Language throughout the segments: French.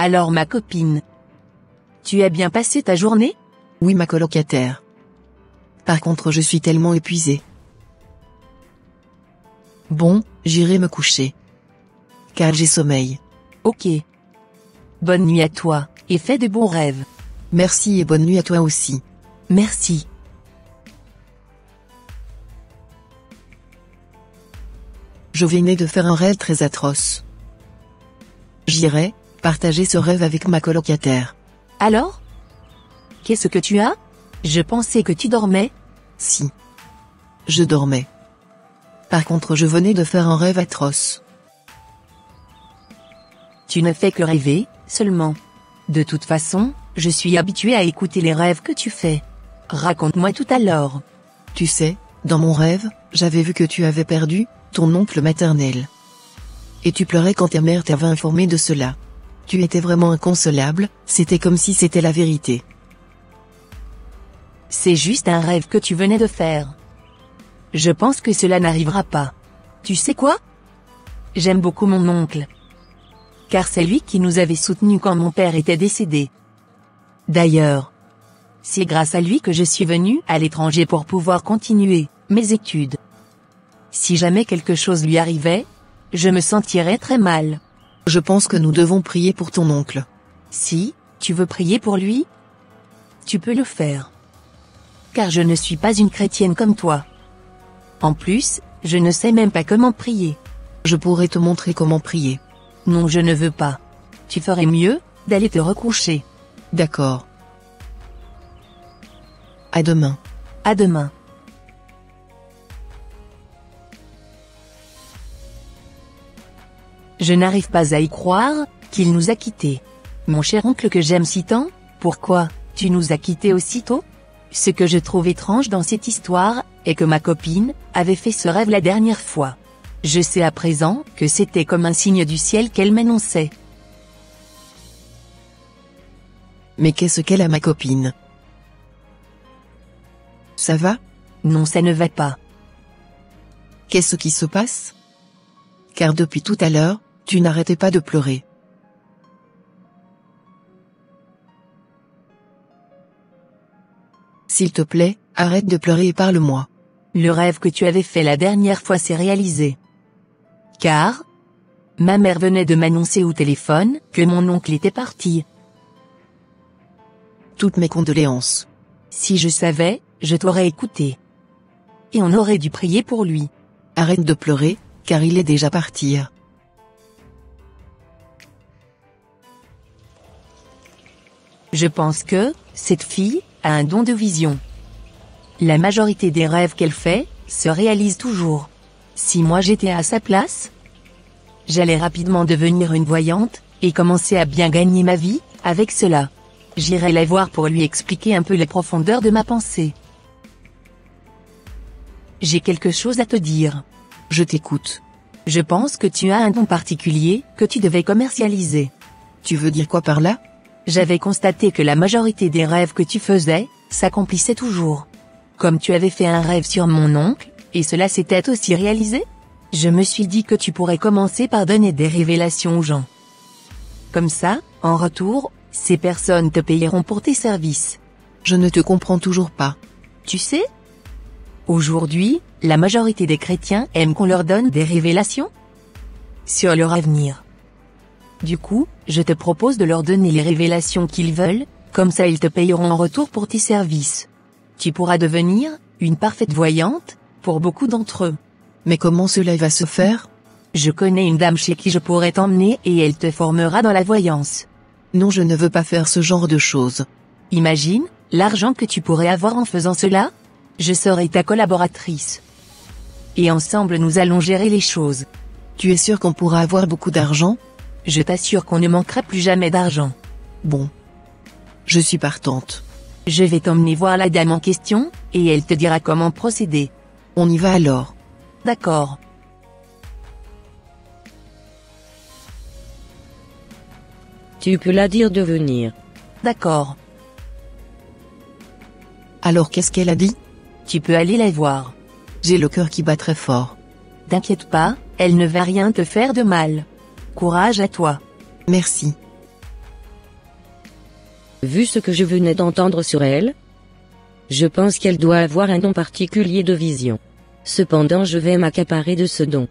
Alors ma copine, tu as bien passé ta journée? Oui, ma colocataire. Par contre, je suis tellement épuisée. Bon, j'irai me coucher. Car j'ai sommeil. Ok. Bonne nuit à toi, et fais de bons rêves. Merci et bonne nuit à toi aussi. Merci. Je venais de faire un rêve très atroce. J'irai partager ce rêve avec ma colocataire. Alors? Qu'est-ce que tu as? Je pensais que tu dormais. Si. Je dormais. Par contre, je venais de faire un rêve atroce. Tu ne fais que rêver, seulement. De toute façon, je suis habituée à écouter les rêves que tu fais. Raconte-moi tout alors. Tu sais, dans mon rêve, j'avais vu que tu avais perdu ton oncle maternel. Et tu pleurais quand ta mère t'avait informé de cela. Tu étais vraiment inconsolable, c'était comme si c'était la vérité. C'est juste un rêve que tu venais de faire. Je pense que cela n'arrivera pas. Tu sais quoi? J'aime beaucoup mon oncle. Car c'est lui qui nous avait soutenus quand mon père était décédé. D'ailleurs, c'est grâce à lui que je suis venue à l'étranger pour pouvoir continuer mes études. Si jamais quelque chose lui arrivait, je me sentirais très mal. Je pense que nous devons prier pour ton oncle. Si, tu veux prier pour lui? Tu peux le faire. Car je ne suis pas une chrétienne comme toi. En plus, je ne sais même pas comment prier. Je pourrais te montrer comment prier. Non, je ne veux pas. Tu ferais mieux d'aller te recoucher. D'accord. À demain. À demain. Je n'arrive pas à y croire qu'il nous a quittés. Mon cher oncle que j'aime si tant, pourquoi tu nous as quittés aussitôt? Ce que je trouve étrange dans cette histoire est que ma copine avait fait ce rêve la dernière fois. Je sais à présent que c'était comme un signe du ciel qu'elle m'annonçait. Mais qu'est-ce qu'elle a, ma copine? Ça va? Non, ça ne va pas. Qu'est-ce qui se passe? Car depuis tout à l'heure, tu n'arrêtais pas de pleurer. S'il te plaît, arrête de pleurer et parle-moi. Le rêve que tu avais fait la dernière fois s'est réalisé. Car ma mère venait de m'annoncer au téléphone que mon oncle était parti. Toutes mes condoléances. Si je savais, je t'aurais écouté. Et on aurait dû prier pour lui. Arrête de pleurer, car il est déjà parti. Je pense que cette fille a un don de vision. La majorité des rêves qu'elle fait se réalisent toujours. Si moi j'étais à sa place, j'allais rapidement devenir une voyante et commencer à bien gagner ma vie avec cela. J'irai la voir pour lui expliquer un peu les profondeurs de ma pensée. J'ai quelque chose à te dire. Je t'écoute. Je pense que tu as un don particulier que tu devais commercialiser. Tu veux dire quoi par là? J'avais constaté que la majorité des rêves que tu faisais s'accomplissait toujours. Comme tu avais fait un rêve sur mon oncle, et cela s'était aussi réalisé, je me suis dit que tu pourrais commencer par donner des révélations aux gens. Comme ça, en retour, ces personnes te payeront pour tes services. Je ne te comprends toujours pas. Tu sais? Aujourd'hui, la majorité des chrétiens aiment qu'on leur donne des révélations sur leur avenir. Du coup, je te propose de leur donner les révélations qu'ils veulent, comme ça ils te payeront en retour pour tes services. Tu pourras devenir une parfaite voyante pour beaucoup d'entre eux. Mais comment cela va se faire? Je connais une dame chez qui je pourrais t'emmener et elle te formera dans la voyance. Non, je ne veux pas faire ce genre de choses. Imagine l'argent que tu pourrais avoir en faisant cela. Je serai ta collaboratrice. Et ensemble nous allons gérer les choses. Tu es sûr qu'on pourra avoir beaucoup d'argent? Je t'assure qu'on ne manquera plus jamais d'argent. Bon. Je suis partante. Je vais t'emmener voir la dame en question, et elle te dira comment procéder. On y va alors. D'accord. Tu peux la dire de venir. D'accord. Alors qu'est-ce qu'elle a dit? Tu peux aller la voir. J'ai le cœur qui bat très fort. T'inquiète pas, elle ne va rien te faire de mal. Courage à toi. Merci. Vu ce que je venais d'entendre sur elle, je pense qu'elle doit avoir un don particulier de vision. Cependant je vais m'accaparer de ce don.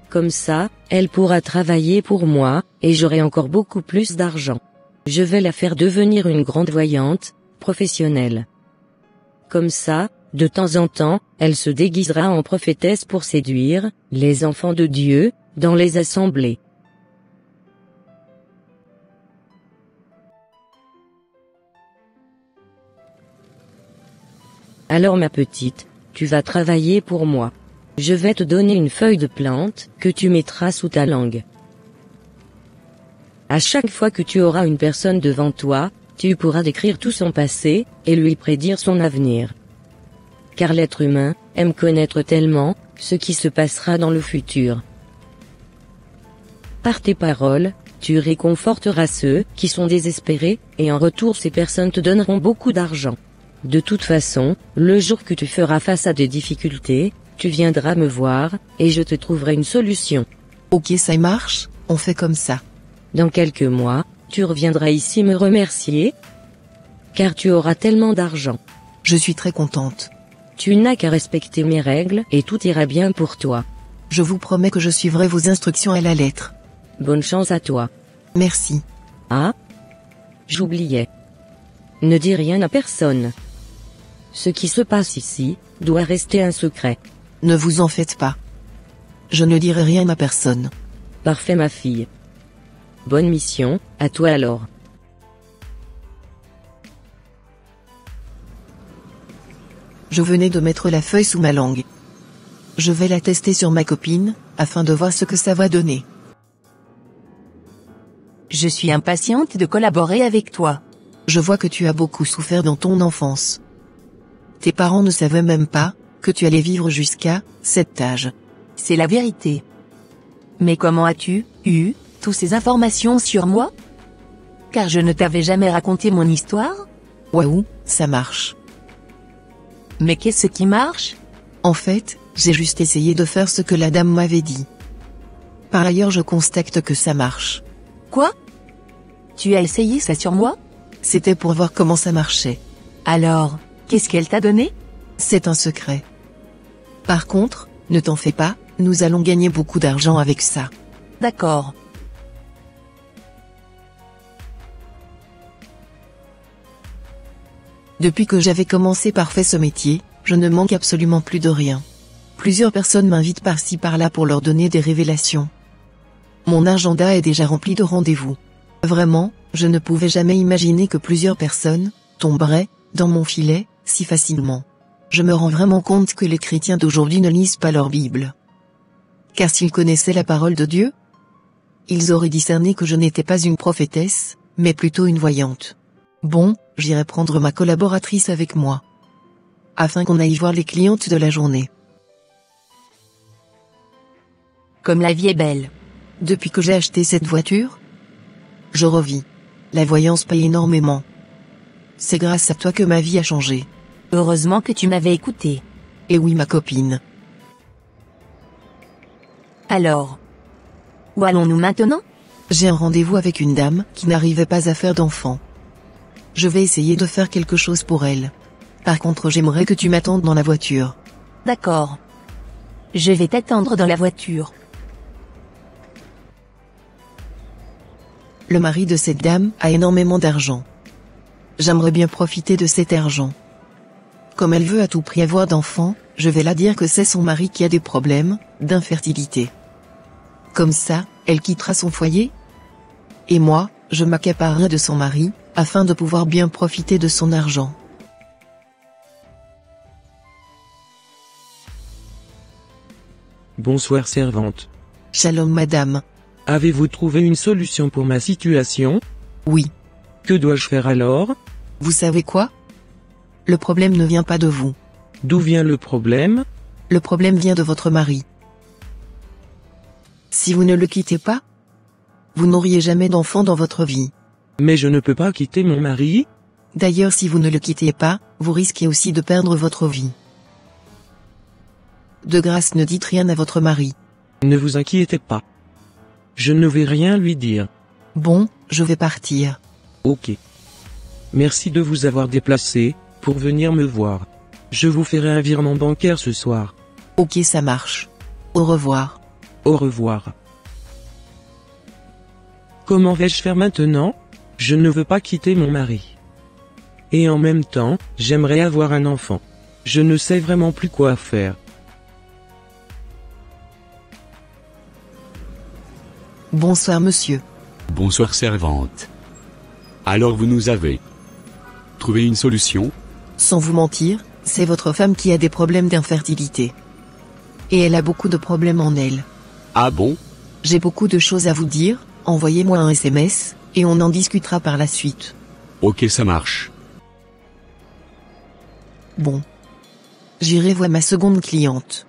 Comme ça, elle pourra travailler pour moi, et j'aurai encore beaucoup plus d'argent. Je vais la faire devenir une grande voyante, professionnelle. Comme ça, de temps en temps, elle se déguisera en prophétesse pour séduire les enfants de Dieu dans les assemblées. Alors ma petite, tu vas travailler pour moi. Je vais te donner une feuille de plante que tu mettras sous ta langue. À chaque fois que tu auras une personne devant toi, tu pourras décrire tout son passé et lui prédire son avenir. Car l'être humain aime connaître tellement ce qui se passera dans le futur. Par tes paroles, tu réconforteras ceux qui sont désespérés, et en retour ces personnes te donneront beaucoup d'argent. De toute façon, le jour que tu feras face à des difficultés, tu viendras me voir, et je te trouverai une solution. Ok, ça marche, on fait comme ça. Dans quelques mois, tu reviendras ici me remercier, car tu auras tellement d'argent. Je suis très contente. Tu n'as qu'à respecter mes règles et tout ira bien pour toi. Je vous promets que je suivrai vos instructions à la lettre. Bonne chance à toi. Merci. Ah, j'oubliais. Ne dis rien à personne. Ce qui se passe ici doit rester un secret. Ne vous en faites pas. Je ne dirai rien à personne. Parfait ma fille. Bonne mission, à toi alors. Je venais de mettre la feuille sous ma langue. Je vais la tester sur ma copine, afin de voir ce que ça va donner. Je suis impatiente de collaborer avec toi. Je vois que tu as beaucoup souffert dans ton enfance. Tes parents ne savaient même pas que tu allais vivre jusqu'à cet âge. C'est la vérité. Mais comment as-tu eu toutes ces informations sur moi? Car je ne t'avais jamais raconté mon histoire? Waouh, ça marche. Mais qu'est-ce qui marche? En fait, j'ai juste essayé de faire ce que la dame m'avait dit. Par ailleurs, je constate que ça marche. Quoi? Tu as essayé ça sur moi? C'était pour voir comment ça marchait. Alors, qu'est-ce qu'elle t'a donné? C'est un secret. Par contre, ne t'en fais pas, nous allons gagner beaucoup d'argent avec ça. D'accord. Depuis que j'avais commencé par faire ce métier, je ne manque absolument plus de rien. Plusieurs personnes m'invitent par-ci par-là pour leur donner des révélations. Mon agenda est déjà rempli de rendez-vous. Vraiment, je ne pouvais jamais imaginer que plusieurs personnes tomberaient dans mon filet si facilement. Je me rends vraiment compte que les chrétiens d'aujourd'hui ne lisent pas leur Bible. Car s'ils connaissaient la parole de Dieu, ils auraient discerné que je n'étais pas une prophétesse, mais plutôt une voyante. Bon, j'irai prendre ma collaboratrice avec moi, afin qu'on aille voir les clientes de la journée. Comme la vie est belle. Depuis que j'ai acheté cette voiture, je revis. La voyance paye énormément. C'est grâce à toi que ma vie a changé. Heureusement que tu m'avais écouté. Et oui, ma copine. Alors, où allons-nous maintenant? J'ai un rendez-vous avec une dame qui n'arrivait pas à faire d'enfant. Je vais essayer de faire quelque chose pour elle. Par contre, j'aimerais que tu m'attendes dans la voiture. D'accord. Je vais t'attendre dans la voiture. Le mari de cette dame a énormément d'argent. J'aimerais bien profiter de cet argent. Comme elle veut à tout prix avoir d'enfants, je vais la dire que c'est son mari qui a des problèmes d'infertilité. Comme ça, elle quittera son foyer. Et moi, je m'accaparerai de son mari, afin de pouvoir bien profiter de son argent. Bonsoir servante. Shalom madame. Avez-vous trouvé une solution pour ma situation? Oui. Que dois-je faire alors? Vous savez quoi? Le problème ne vient pas de vous. D'où vient le problème? Le problème vient de votre mari. Si vous ne le quittez pas, vous n'auriez jamais d'enfant dans votre vie. Mais je ne peux pas quitter mon mari? D'ailleurs, si vous ne le quittez pas, vous risquez aussi de perdre votre vie. De grâce, ne dites rien à votre mari. Ne vous inquiétez pas. Je ne vais rien lui dire. Bon, je vais partir. Ok. Merci de vous avoir déplacé, pour venir me voir. Je vous ferai un virement bancaire ce soir. Ok, ça marche. Au revoir. Au revoir. Comment vais-je faire maintenant? Je ne veux pas quitter mon mari. Et en même temps, j'aimerais avoir un enfant. Je ne sais vraiment plus quoi faire. Bonsoir monsieur. Bonsoir servante. Alors vous nous avez trouvé une solution? Sans vous mentir, c'est votre femme qui a des problèmes d'infertilité. Et elle a beaucoup de problèmes en elle. Ah bon? J'ai beaucoup de choses à vous dire, envoyez-moi un SMS, et on en discutera par la suite. Ok, ça marche. Bon. J'irai voir ma seconde cliente.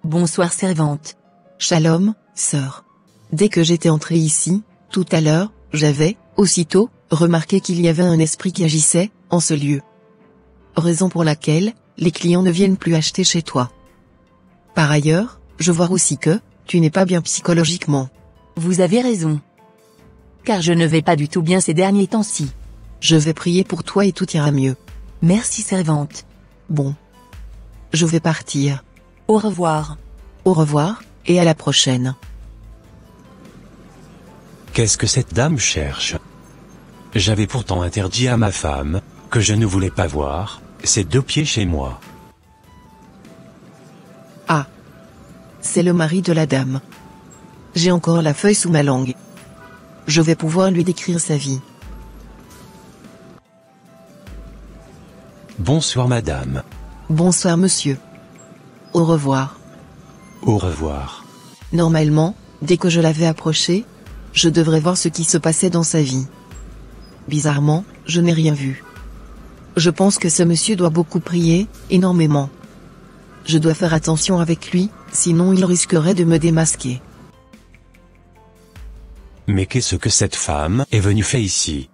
Bonsoir servante. Shalom, sœur. Dès que j'étais entrée ici, tout à l'heure, j'avais, aussitôt, remarqué qu'il y avait un esprit qui agissait, en ce lieu. Raison pour laquelle, les clients ne viennent plus acheter chez toi. Par ailleurs, je vois aussi que, tu n'es pas bien psychologiquement. Vous avez raison. Car je ne vais pas du tout bien ces derniers temps-ci. Je vais prier pour toi et tout ira mieux. Merci servante. Bon. Je vais partir. Au revoir. Au revoir, et à la prochaine. Qu'est-ce que cette dame cherche? J'avais pourtant interdit à ma femme, que je ne voulais pas voir, ses 2 pieds chez moi. Ah. C'est le mari de la dame. J'ai encore la feuille sous ma langue. Je vais pouvoir lui décrire sa vie. Bonsoir madame. Bonsoir monsieur. Au revoir. Au revoir. Normalement, dès que je l'avais approché, je devrais voir ce qui se passait dans sa vie. Bizarrement, je n'ai rien vu. Je pense que ce monsieur doit beaucoup prier, énormément. Je dois faire attention avec lui, sinon il risquerait de me démasquer. Mais qu'est-ce que cette femme est venue faire ici?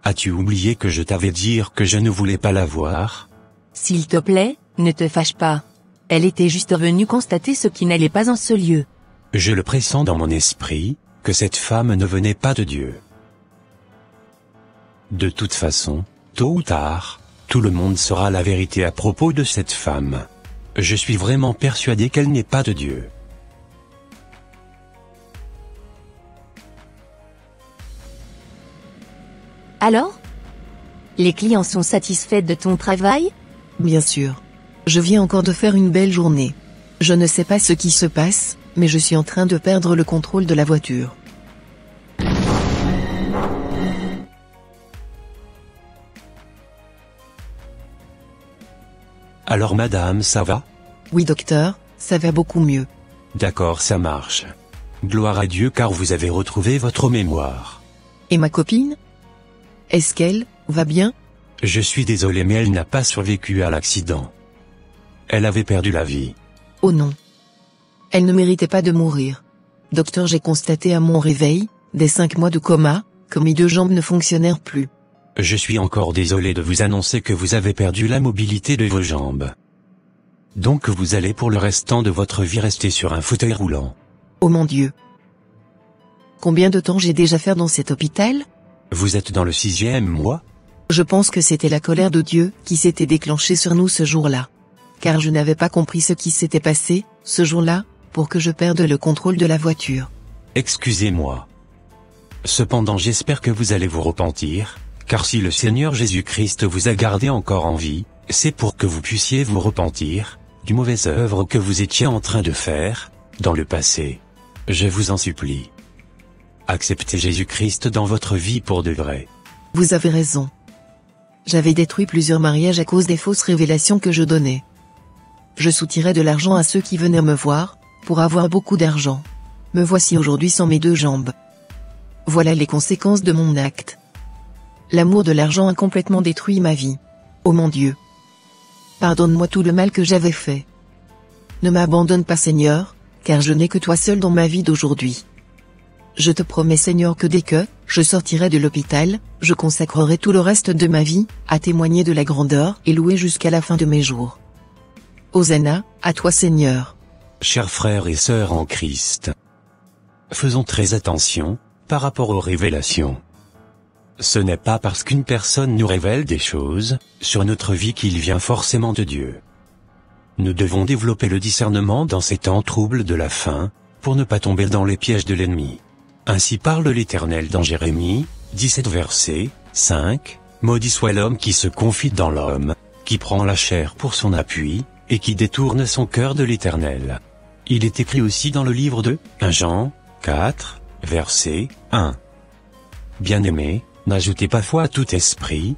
As-tu oublié que je t'avais dit que je ne voulais pas la voir? S'il te plaît, ne te fâche pas. Elle était juste venue constater ce qui n'allait pas en ce lieu. Je le pressens dans mon esprit, que cette femme ne venait pas de Dieu. De toute façon, tôt ou tard, tout le monde saura la vérité à propos de cette femme. Je suis vraiment persuadé qu'elle n'est pas de Dieu. Alors? Les clients sont satisfaits de ton travail? Bien sûr. Je viens encore de faire une belle journée. Je ne sais pas ce qui se passe, mais je suis en train de perdre le contrôle de la voiture. Alors madame, ça va? Oui docteur, ça va beaucoup mieux. D'accord, ça marche. Gloire à Dieu car vous avez retrouvé votre mémoire. Et ma copine? Est-ce qu'elle va bien? Je suis désolé mais elle n'a pas survécu à l'accident. Elle avait perdu la vie. Oh non. Elle ne méritait pas de mourir. Docteur, j'ai constaté à mon réveil, des 5 mois de coma, que mes 2 jambes ne fonctionnèrent plus. Je suis encore désolé de vous annoncer que vous avez perdu la mobilité de vos jambes. Donc vous allez pour le restant de votre vie rester sur un fauteuil roulant. Oh mon Dieu. Combien de temps j'ai déjà fait dans cet hôpital? Vous êtes dans le 6e mois? Je pense que c'était la colère de Dieu qui s'était déclenchée sur nous ce jour-là. Car je n'avais pas compris ce qui s'était passé, ce jour-là, pour que je perde le contrôle de la voiture. Excusez-moi. Cependant j'espère que vous allez vous repentir, car si le Seigneur Jésus-Christ vous a gardé encore en vie, c'est pour que vous puissiez vous repentir, du mauvais œuvre que vous étiez en train de faire, dans le passé. Je vous en supplie. Acceptez Jésus-Christ dans votre vie pour de vrai. Vous avez raison. J'avais détruit plusieurs mariages à cause des fausses révélations que je donnais. Je soutirais de l'argent à ceux qui venaient me voir, pour avoir beaucoup d'argent. Me voici aujourd'hui sans mes 2 jambes. Voilà les conséquences de mon acte. L'amour de l'argent a complètement détruit ma vie. Oh mon Dieu. Pardonne-moi tout le mal que j'avais fait. Ne m'abandonne pas Seigneur, car je n'ai que toi seul dans ma vie d'aujourd'hui. Je te promets Seigneur que dès que je sortirai de l'hôpital, je consacrerai tout le reste de ma vie, à témoigner de la grandeur et louer jusqu'à la fin de mes jours. Hosanna, à toi Seigneur. Chers frères et sœurs en Christ, faisons très attention, par rapport aux révélations. Ce n'est pas parce qu'une personne nous révèle des choses sur notre vie qu'il vient forcément de Dieu. Nous devons développer le discernement dans ces temps troubles de la fin, pour ne pas tomber dans les pièges de l'ennemi. Ainsi parle l'Éternel dans Jérémie, 17 verset 5, « Maudit soit l'homme qui se confie dans l'homme, qui prend la chair pour son appui, et qui détourne son cœur de l'Éternel. » Il est écrit aussi dans le livre de 1 Jean, 4, verset 1. Bien-aimés, n'ajoutez pas foi à tout esprit,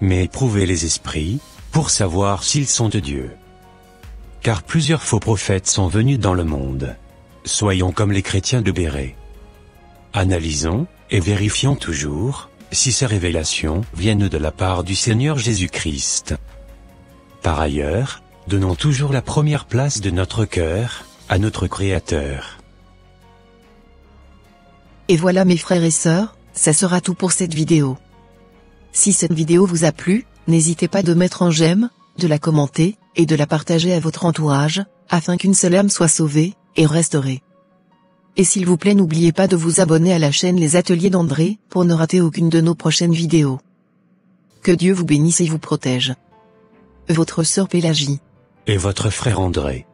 mais éprouvez les esprits, pour savoir s'ils sont de Dieu. Car plusieurs faux prophètes sont venus dans le monde. Soyons comme les chrétiens de Béret. Analysons, et vérifions toujours, si ces révélations viennent de la part du Seigneur Jésus-Christ. Par ailleurs, donnons toujours la première place de notre cœur, à notre Créateur. Et voilà mes frères et sœurs, ça sera tout pour cette vidéo. Si cette vidéo vous a plu, n'hésitez pas de mettre un j'aime, de la commenter, et de la partager à votre entourage, afin qu'une seule âme soit sauvée, et restaurée. Et s'il vous plaît n'oubliez pas de vous abonner à la chaîne Les Ateliers d'André, pour ne rater aucune de nos prochaines vidéos. Que Dieu vous bénisse et vous protège. Votre sœur Pélagie. Et votre frère André.